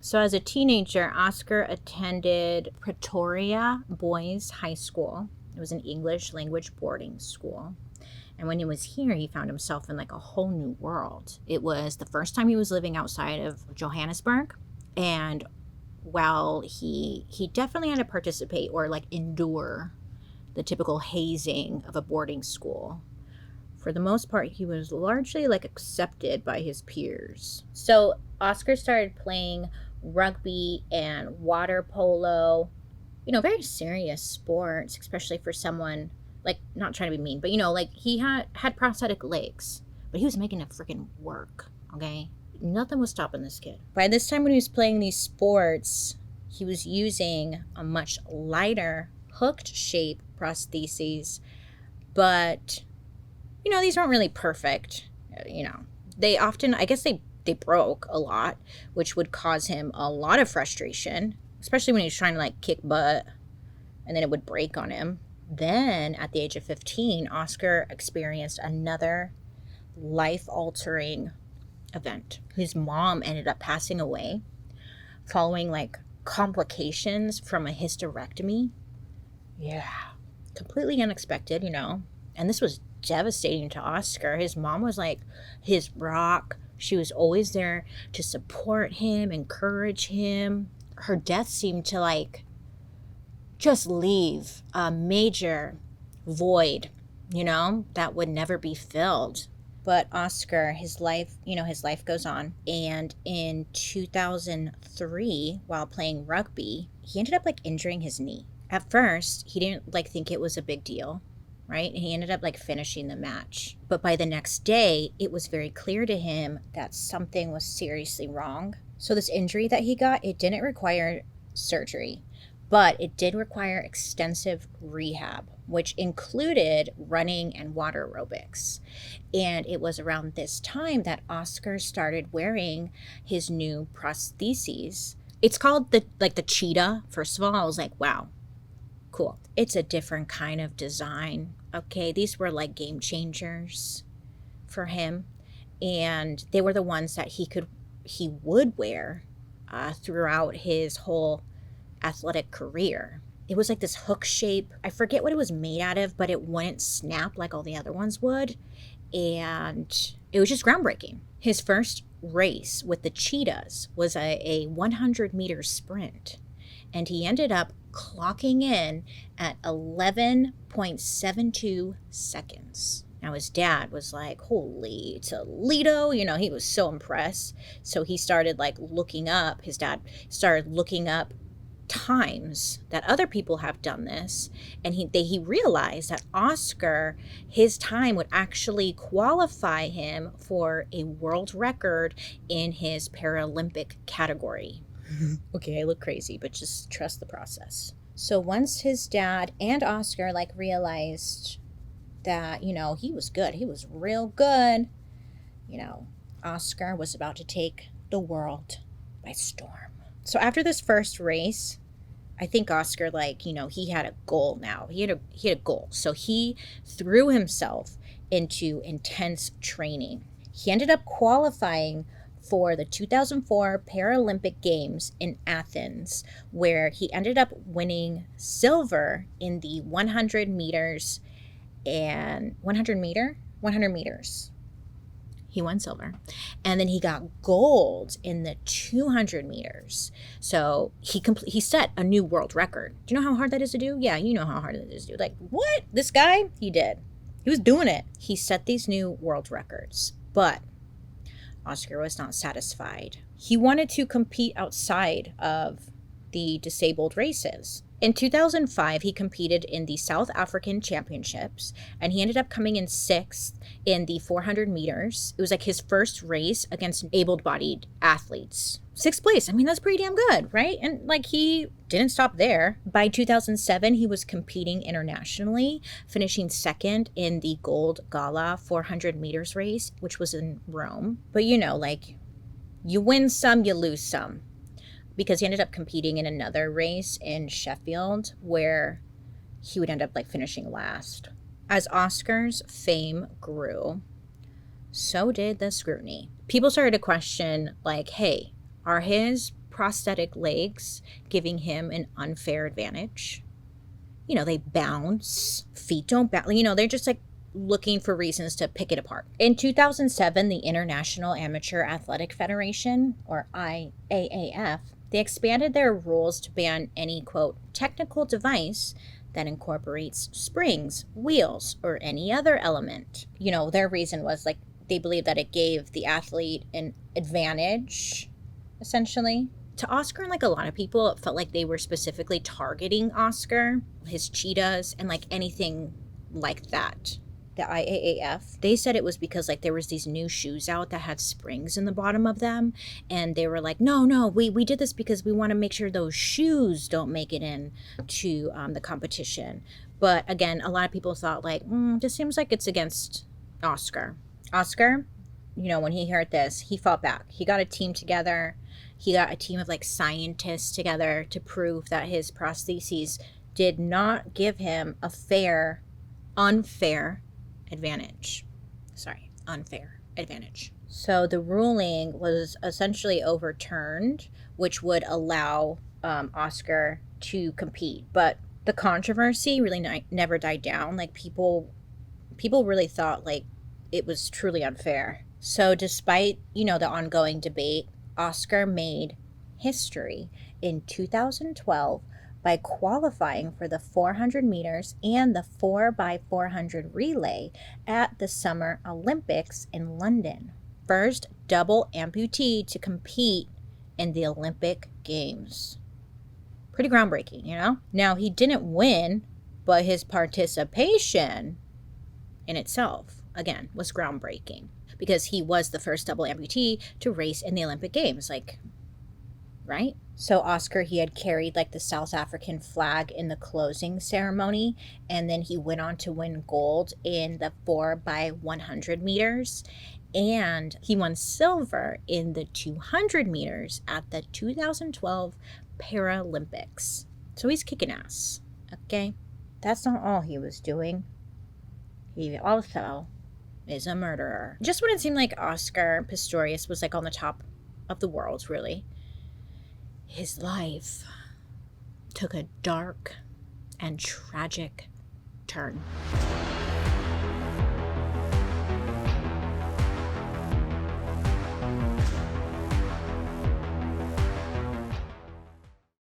So as a teenager, Oscar attended Pretoria Boys High School. It was an English language boarding school. And when he was here, he found himself in like a whole new world. It was the first time he was living outside of Johannesburg. And while he definitely had to participate or like endure the typical hazing of a boarding school, for the most part, he was largely like accepted by his peers. So Oscar started playing rugby and water polo, very serious sports, especially for someone, like, not trying to be mean, but like he had prosthetic legs, but he was making it freaking work, okay? Nothing was stopping this kid. By this time when he was playing these sports, he was using a much lighter hooked shape prostheses, but these weren't really perfect. They often, I guess they broke a lot, which would cause him a lot of frustration, especially when he was trying to like kick butt, and then it would break on him. Then at the age of 15, Oscar experienced another life-altering event. His mom ended up passing away following like complications from a hysterectomy. Yeah, completely unexpected, and this was devastating to Oscar. His mom was like his rock. She was always there to support him, encourage him. Her death seemed to like just leave a major void, that would never be filled. But Oscar, his life goes on. And in 2003, while playing rugby, he ended up like injuring his knee. At first, he didn't like think it was a big deal, right? And he ended up like finishing the match. But by the next day, it was very clear to him that something was seriously wrong. So this injury that he got, it didn't require surgery, but it did require extensive rehab, which included running and water aerobics. And it was around this time that Oscar started wearing his new prostheses. It's called the cheetah. First of all, I was like, wow, cool. It's a different kind of design. Okay, these were like game changers for him. And they were the ones that he would wear throughout his whole athletic career. It was like this hook shape. I forget what it was made out of, but it wouldn't snap like all the other ones would. And it was just groundbreaking. His first race with the cheetahs was a 100-meter sprint. And he ended up clocking in at 11.72 seconds. Now his dad was like, holy Toledo, he was so impressed. So he started like his dad started looking up times that other people have done this, and he realized that Oscar, his time would actually qualify him for a world record in his Paralympic category. Okay, I look crazy, but just trust the process. So once his dad and Oscar like realized that he was good, he was real good, Oscar was about to take the world by storm. So after this first race, I think Oscar, he had a goal now. He had a goal. So he threw himself into intense training. He ended up qualifying for the 2004 Paralympic Games in Athens, where he ended up winning silver in the 100 meters. He won silver. And then he got gold in the 200 meters. So he set a new world record. Do you know how hard that is to do? Yeah, you know how hard it is to do. Like, what? This guy? He did. He was doing it. He set these new world records. But Oscar was not satisfied. He wanted to compete outside of the disabled races. In 2005, he competed in the South African Championships, and he ended up coming in 6th in the 400 meters. It was like his first race against able-bodied athletes. 6th place. I mean, that's pretty damn good, right? And like, he didn't stop there. By 2007, he was competing internationally, finishing 2nd in the Gold Gala 400 meters race, which was in Rome. But you win some, you lose some. Because he ended up competing in another race in Sheffield where he would end up finishing last. As Oscar's fame grew, so did the scrutiny. People started to question, hey, are his prosthetic legs, giving him an unfair advantage. You know, they bounce, feet don't bounce, you know, they're just like looking for reasons to pick it apart. In 2007, the International Amateur Athletic Federation, or IAAF, they expanded their rules to ban any, quote, technical device that incorporates springs, wheels, or any other element. You know, their reason was like they believed that it gave the athlete an advantage, essentially. To Oscar and like a lot of people, it felt like they were specifically targeting Oscar, his cheetahs, and like anything like that. The IAAF, they said it was because like there was these new shoes out that had springs in the bottom of them, and they were like, no, we did this because we want to make sure those shoes don't make it in to the competition. But again, a lot of people thought like, this seems like it's against Oscar. Oscar, you know, when he heard this, he fought back. He got a team together. He got a team of like scientists together to prove that his prostheses did not give him a unfair advantage. So the ruling was essentially overturned, which would allow Oscar to compete. But the controversy really never died down. Like people really thought like it was truly unfair. So despite, you know, the ongoing debate, Oscar made history in 2012 by qualifying for the 400 meters and the 4x400 relay at the Summer Olympics in London. First double amputee to compete in the Olympic Games. Pretty groundbreaking, you know? Now, he didn't win, but his participation in itself, again, was groundbreaking because he was the first double amputee to race in the Olympic Games. Like, right? So Oscar, he had carried like the South African flag in the closing ceremony, and then he went on to win gold in the 4x100 meters, and he won silver in the 200 meters at the 2012 Paralympics. So he's kicking ass, okay? That's not all he was doing. He also is a murderer. Just when it seemed like Oscar Pistorius was like on the top of the world, really, his life took a dark and tragic turn.